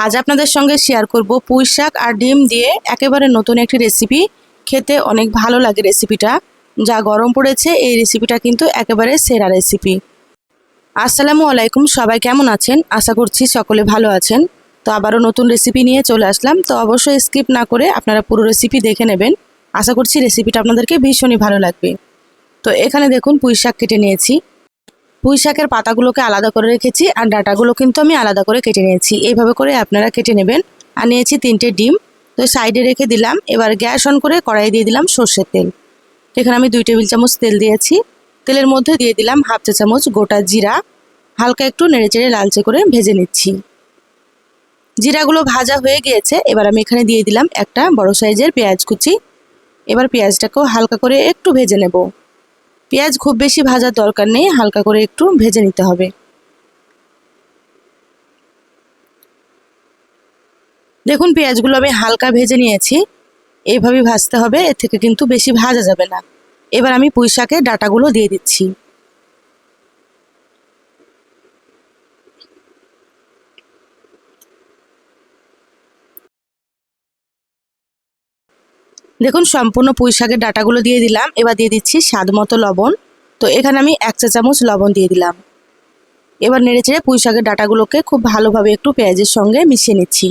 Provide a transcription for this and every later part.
আজ আপনাদের সঙ্গে শেয়ার করব পুঁই শাক আর ডিম দিয়ে একেবারে নতুন একটি রেসিপি। খেতে অনেক ভালো লাগে রেসিপিটা। যা গরম পড়েছে এই রেসিপিটা কিন্তু একেবারে সেরা রেসিপি। আসসালামু আলাইকুম, সবাই কেমন আছেন? আশা করছি সকলে ভালো আছেন। তো আবারও নতুন রেসিপি নিয়ে চলে আসলাম। তো অবশ্যই স্কিপ না করে আপনারা পুরো রেসিপি দেখে নেবেন। আশা করছি রেসিপিটা আপনাদেরকে ভীষণই ভালো লাগবে। তো এখানে দেখুন পুঁই শাক কেটে নিয়েছি। পুঁই শাকের পাতাগুলোকে আলাদা করে রেখেছি আর ডাঁটাগুলো কিন্তু আমি আলাদা করে কেটে নিয়েছি। এইভাবে করে আপনারা কেটে নেবেন। আর নিয়েছি 3টে ডিম। তো সাইডে রেখে দিলাম। এবার গ্যাস অন করে কড়াই দিয়ে দিলাম সর্ষের তেল। এখানে আমি 2 টেবিল চামচ তেল দিয়েছি। তেলের মধ্যে দিয়ে দিলাম হাফ চা চামচ গোটা জিরা। হালকা একটু নেড়েচেড়ে লালচে করে ভেজে নিচ্ছি। জিরাগুলো ভাজা হয়ে গিয়েছে। এবার আমি এখানে দিয়ে দিলাম একটা বড় সাইজের পেঁয়াজ কুচি। এবার পেঁয়াজটাকেও হালকা করে একটু ভেজে নেব। পেঁয়াজ খুব বেশি ভাজার দরকার নেই, হালকা করে একটু ভেজে নিতে হবে। দেখুন পেঁয়াজগুলো আমি হালকা ভেজে নিয়েছি। এইভাবেই ভাজতে হবে, এর থেকে কিন্তু বেশি ভাজা যাবে না। এবার আমি পুঁই শাকের ডাঁটাগুলো দিয়ে দিচ্ছি। দেখুন সম্পূর্ণ পুঁই শাকের ডাঁটাগুলো দিয়ে দিলাম। এবার দিয়ে দিচ্ছি স্বাদ মতো লবণ। তো এখানে আমি 1 চা চামচ লবণ দিয়ে দিলাম। এবার নেড়েচেড়ে পুঁই শাকের ডাঁটাগুলোকে খুব ভালোভাবে একটু পেঁয়াজের সঙ্গে মিশিয়ে নিচ্ছি।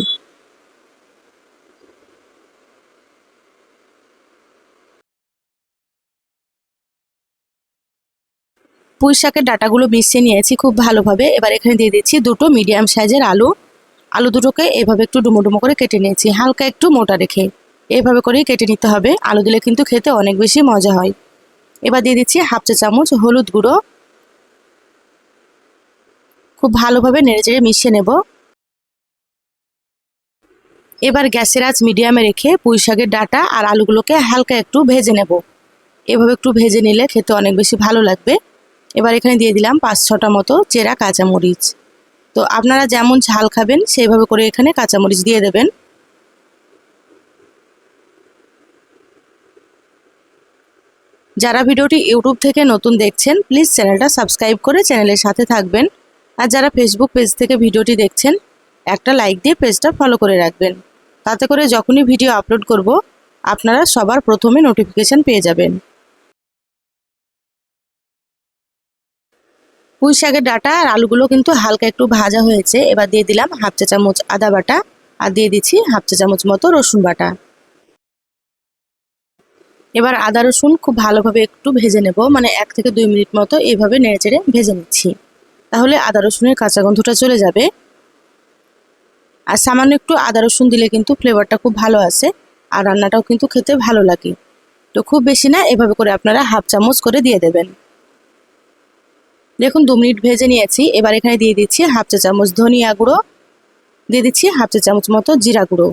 পুঁই শাকের ডাঁটাগুলো মিশিয়ে নিয়েছি খুব ভালোভাবে। এবার এখানে দিয়ে দিচ্ছি 2টো মিডিয়াম সাইজের আলু। আলু দুটোকে এভাবে একটু ডুমো ডুমো করে কেটে নিয়েছি, হালকা একটু মোটা রেখে। এভাবে করেই কেটে নিতে হবে। আলু দিলে কিন্তু খেতে অনেক বেশি মজা হয়। এবার দিয়ে দিচ্ছি হাফ চা চামচ হলুদ গুঁড়ো। খুব ভালোভাবে নেড়েচেড়ে মিশিয়ে নেব। এবার গ্যাসের আঁচ মিডিয়ামে রেখে পুঁই শাকের ডাঁটা আর আলুগুলোকে হালকা একটু ভেজে নেব। এভাবে একটু ভেজে নিলে খেতে অনেক বেশি ভালো লাগবে। এবার এখানে দিয়ে দিলাম 5-6টা মতো চেরা কাঁচামরিচ। তো আপনারা যেমন ঝাল খাবেন সেইভাবে করে এখানে কাঁচামরিচ দিয়ে দেবেন। যারা ভিডিওটি ইউটিউব থেকে নতুন দেখছেন প্লিজ চ্যানেলটা সাবস্ক্রাইব করে চ্যানেলের সাথে থাকবেন। আর যারা ফেসবুক পেজ থেকে ভিডিওটি দেখছেন একটা লাইক দিয়ে পেজটা ফলো করে রাখবেন। তাতে করে যখনই ভিডিও আপলোড করব আপনারা সবার প্রথমে নোটিফিকেশান পেয়ে যাবেন। পুঁই শাকের ডাঁটা আর আলুগুলো কিন্তু হালকা একটু ভাজা হয়েছে। এবার দিয়ে দিলাম হাফ চা চামচ আদা বাটা আর দিয়ে দিচ্ছি হাফ চা চামচ মতো রসুন বাটা। এবার আদা রসুন খুব ভালোভাবে একটু ভেজে নেব, মানে 1 থেকে 2 মিনিট মতো এইভাবে নেড়েচেড়ে ভেজে নিচ্ছি। তাহলে আদা রসুনের কাঁচা গন্ধটা চলে যাবে। আর সামান্য একটু আদা রসুন দিলে কিন্তু ফ্লেভারটা খুব ভালো আসে আর রান্নাটাও কিন্তু খেতে ভালো লাগে। তো খুব বেশি না, এভাবে করে আপনারা হাফ চামচ করে দিয়ে দেবেন। দেখুন 2 মিনিট ভেজে নিয়েছি। এবার এখানে দিয়ে দিচ্ছি হাফ চা চামচ ধনিয়া গুঁড়ো, দিয়ে দিচ্ছি হাফ চা চামচ মতো জিরা গুঁড়ো।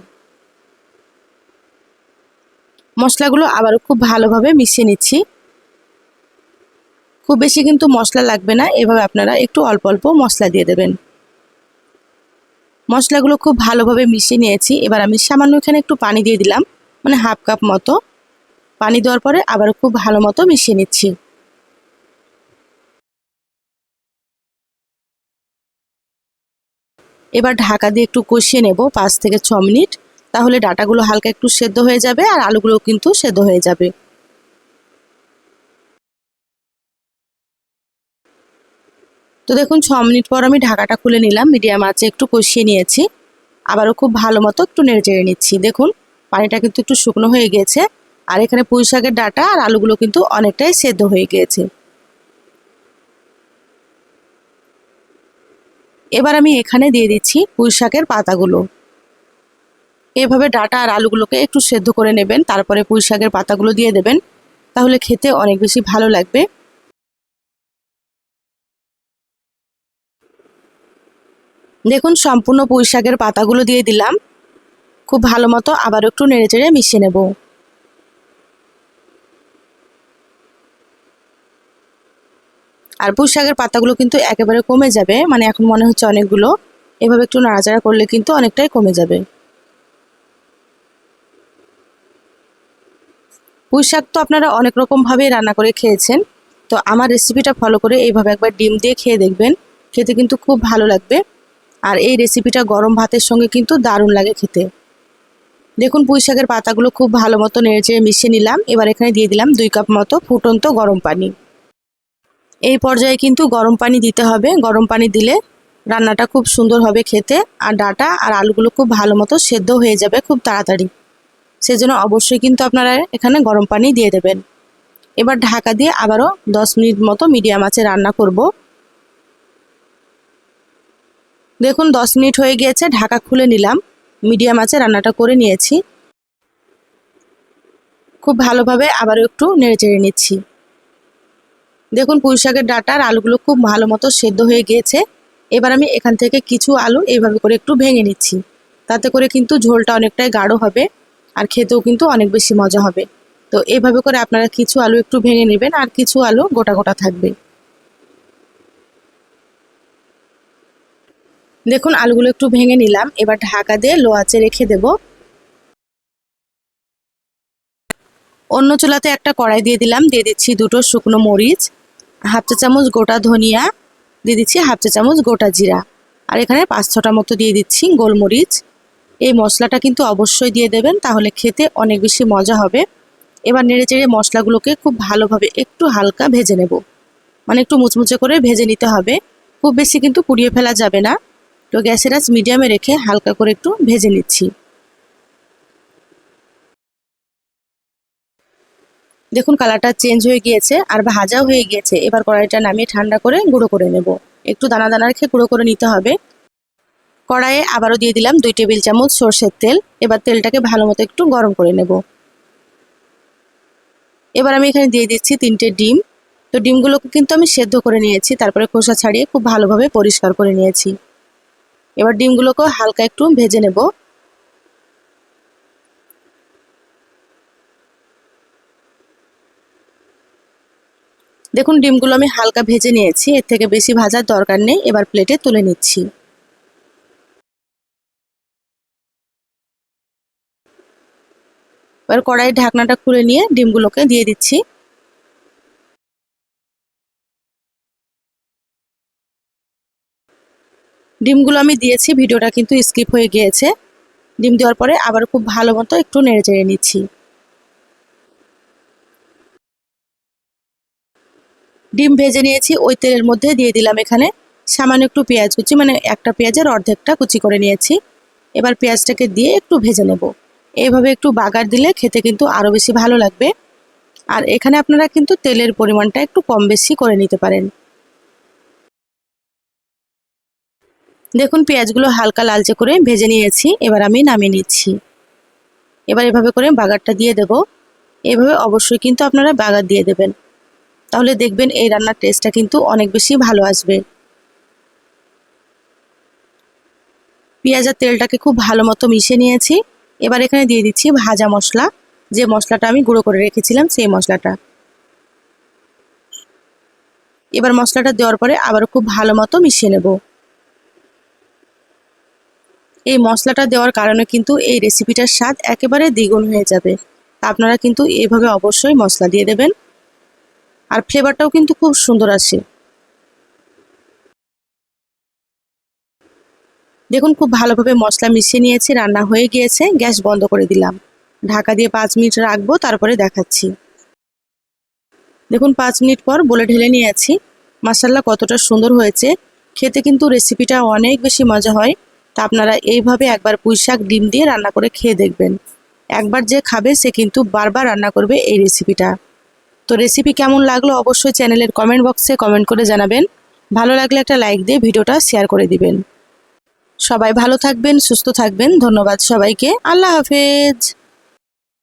মশলাগুলো আবারও খুব ভালোভাবে মিশিয়ে নিচ্ছি। খুব বেশি কিন্তু মশলা লাগবে না, এভাবে আপনারা একটু অল্প অল্প মশলা দিয়ে দেবেন। মশলাগুলো খুব ভালোভাবে মিশিয়ে নিয়েছি। এবার আমি সামান্য এখানে একটু পানি দিয়ে দিলাম, মানে হাফ কাপ মতো। পানি দেওয়ার পরে আবারও খুব ভালো মতো মিশিয়ে নিচ্ছি। এবার ঢাকা দিয়ে একটু কষিয়ে নেব 5 থেকে 6 মিনিট। তাহলে ডাঁটাগুলো হালকা একটু সেদ্ধ হয়ে যাবে আর আলুগুলো কিন্তু সেদ্ধ হয়ে যাবে। তো দেখুন 6 মিনিট পর আমি ঢাকাটা খুলে নিলাম। মিডিয়াম আঁচে একটু কষিয়ে নিয়েছি। আবারও খুব ভালো মতো একটু নেড়েচেড়ে নিচ্ছি। দেখুন পানিটা কিন্তু একটু শুকনো হয়ে গিয়েছে আর এখানে পুঁই শাকের ডাঁটা আর আলুগুলো কিন্তু অনেকটাই সেদ্ধ হয়ে গিয়েছে। এবার আমি এখানে দিয়ে দিচ্ছি পুঁই শাকের পাতাগুলো। এভাবে ডাঁটা আর আলুগুলোকে একটু সেদ্ধ করে নেবেন, তারপরে পুঁই শাকের পাতাগুলো দিয়ে দেবেন। তাহলে খেতে অনেক বেশি ভালো লাগবে। দেখুন সম্পূর্ণ পুঁই শাকের পাতাগুলো দিয়ে দিলাম। খুব ভালো মতো আবার একটু নেড়েচেড়ে মিশিয়ে নেব। আর পুঁই শাকের পাতাগুলো কিন্তু একেবারে কমে যাবে, মানে এখন মনে হচ্ছে অনেকগুলো। এভাবে একটু নাড়াচাড়া করলে কিন্তু অনেকটাই কমে যাবে। পুঁই শাক তো আপনারা অনেক রকমভাবেই রান্না করে খেয়েছেন। তো আমার রেসিপিটা ফলো করে এইভাবে একবার ডিম দিয়ে খেয়ে দেখবেন, খেতে কিন্তু খুব ভালো লাগবে। আর এই রেসিপিটা গরম ভাতের সঙ্গে কিন্তু দারুণ লাগে খেতে। দেখুন পুঁই শাকের পাতাগুলো খুব ভালো মতো নেড়েচেড়ে মিশিয়ে নিলাম। এবার এখানে দিয়ে দিলাম 2 কাপ মতো ফুটন্ত গরম পানি। এই পর্যায়ে কিন্তু গরম পানি দিতে হবে। গরম পানি দিলে রান্নাটা খুব সুন্দর হবে খেতে, আর ডাঁটা আর আলুগুলো খুব ভালো মতো সেদ্ধ হয়ে যাবে খুব তাড়াতাড়ি। সেজন্য অবশ্যই কিন্তু আপনারা এখানে গরম পানি দিয়ে দেবেন। এবার ঢাকা দিয়ে আবারও 10 মিনিট মতো মিডিয়াম আঁচে রান্না করব। দেখুন 10 মিনিট হয়ে গিয়েছে, ঢাকা খুলে নিলাম। মিডিয়াম আঁচে রান্নাটা করে নিয়েছি। খুব ভালোভাবে আবারও একটু নেড়েচেড়ে নিচ্ছি। দেখুন পুঁই শাকের ডাঁটা আর আলুগুলো খুব ভালো মতো সেদ্ধ হয়ে গিয়েছে। এবার আমি এখান থেকে কিছু আলু এইভাবে করে একটু ভেঙে নিচ্ছি। তাতে করে কিন্তু ঝোলটা অনেকটাই গাঢ় হবে আর খেতেও কিন্তু অনেক বেশি মজা হবে। তো এইভাবে করে আপনারা কিছু আলু একটু ভেঙে নেবেন আর কিছু আলু গোটা গোটা থাকবে। দেখুন আলুগুলো একটু ভেঙে নিলাম। এবার ঢাকা দিয়ে লো আঁচে রেখে দেব। অন্য চুলাতে একটা কড়াই দিয়ে দিলাম। দিয়ে দিচ্ছি 2টো শুকনো মরিচ, হাফ চা চামচ গোটা ধনিয়া, দিয়ে দিচ্ছি হাফ চা চামচ গোটা জিরা, আর এখানে 5-6টা মতো দিয়ে দিচ্ছি গোলমরিচ। এই মশলাটা কিন্তু অবশ্যই দিয়ে দেবেন, তাহলে খেতে অনেক বেশি মজা হবে। এবার নেড়েচেড়ে মশলাগুলোকে খুব ভালোভাবে একটু হালকা ভেজে নেব, মানে একটু মুচমুচে করে ভেজে নিতে হবে। খুব বেশি কিন্তু পুড়িয়ে ফেলা যাবে না। তো গ্যাসের আঁচ মিডিয়ামে রেখে হালকা করে একটু ভেজে নিচ্ছি। দেখুন কালারটা চেঞ্জ হয়ে গিয়েছে আর ভাজাও হয়ে গিয়েছে। এবার কড়াইটা নামিয়ে ঠান্ডা করে গুঁড়ো করে নেব। একটু দানা দানা রেখে গুঁড়ো করে নিতে হবে। কড়াইয়ে আবারও দিয়ে দিলাম 2 টেবিল চামচ সরষের তেল। এবার তেলটাকে ভালো মতো একটু গরম করে নেব। এবার আমি এখানে দিয়ে দিচ্ছি 3টে ডিম। তো ডিমগুলোকে কিন্তু আমি সেদ্ধ করে নিয়েছি, তারপরে খোসা ছাড়িয়ে খুব ভালোভাবে পরিষ্কার করে নিয়েছি। এবার ডিমগুলোকেও হালকা একটু ভেজে নেব। দেখুন ডিমগুলো আমি হালকা ভেজে নিয়েছি, এর থেকে বেশি ভাজার দরকার নেই। এবার প্লেটে তুলে নিচ্ছি। এবার কড়াইয়ের ঢাকনাটা খুলে নিয়ে ডিমগুলোকে দিয়ে দিচ্ছি। ডিমগুলো আমি দিয়েছি, ভিডিওটা কিন্তু স্কিপ হয়ে গিয়েছে। ডিম দেওয়ার পরে আবার খুব ভালো মতো একটু নেড়েচেড়ে নিচ্ছি। ডিম ভেজে নিয়েছি, ওই তেলের মধ্যে দিয়ে দিলাম এখানে সামান্য একটু পেঁয়াজ কুচি, মানে একটা পেঁয়াজের অর্ধেকটা কুচি করে নিয়েছি। এবার পেঁয়াজটাকে দিয়ে একটু ভেজে নেব। এইভাবে একটু বাগার দিলে খেতে কিন্তু আরও বেশি ভালো লাগবে। আর এখানে আপনারা কিন্তু তেলের পরিমাণটা একটু কম বেশি করে নিতে পারেন। দেখুন পেঁয়াজগুলো হালকা লালচে করে ভেজে নিয়েছি। এবার আমি নামিয়ে নিচ্ছি। এবার এভাবে করে বাগারটা দিয়ে দেব। এভাবে অবশ্যই কিন্তু আপনারা বাগার দিয়ে দেবেন, তাহলে দেখবেন এই রান্নার টেস্টটা কিন্তু অনেক বেশি ভালো আসবে। পেঁয়াজ আর তেলটাকে খুব ভালো মতো মিশিয়ে নিয়েছি। এবার এখানে দিয়ে দিচ্ছি ভাজা মশলা, যে মশলাটা আমি গুঁড়ো করে রেখেছিলাম সেই মশলাটা। এবার মশলাটা দেওয়ার পরে আবারও খুব ভালো মতো মিশিয়ে নেব। এই মশলাটা দেওয়ার কারণে কিন্তু এই রেসিপিটার স্বাদ একেবারে দ্বিগুণ হয়ে যাবে। তা আপনারা কিন্তু এইভাবে অবশ্যই মশলা দিয়ে দেবেন, আর ফ্লেভারটাও কিন্তু খুব সুন্দর আসে। দেখুন খুব ভালোভাবে মশলা মিশিয়ে নিয়েছি, রান্না হয়ে গিয়েছে। গ্যাস বন্ধ করে দিলাম। ঢাকা দিয়ে 5 মিনিট রাখবো, তারপরে দেখাচ্ছি। দেখুন 5 মিনিট পর বলে ঢেলে নিয়েছি। মাশাআল্লাহ কতটা সুন্দর হয়েছে। খেতে কিন্তু রেসিপিটা অনেক বেশি মজা হয়। তা আপনারা এইভাবে একবার পুঁই শাক ডিম দিয়ে রান্না করে খেয়ে দেখবেন। একবার যে খাবে সে কিন্তু বারবার রান্না করবে এই রেসিপিটা। তো রেসিপি কেমন লাগলো অবশ্যই চ্যানেলের কমেন্ট বক্সে কমেন্ট করে জানাবেন। ভালো লাগলে একটা লাইক দিয়ে ভিডিওটা শেয়ার করে দিবেন। সবাই ভালো থাকবেন, সুস্থ থাকবেন। ধন্যবাদ সবাইকে। আল্লাহ হাফেজ।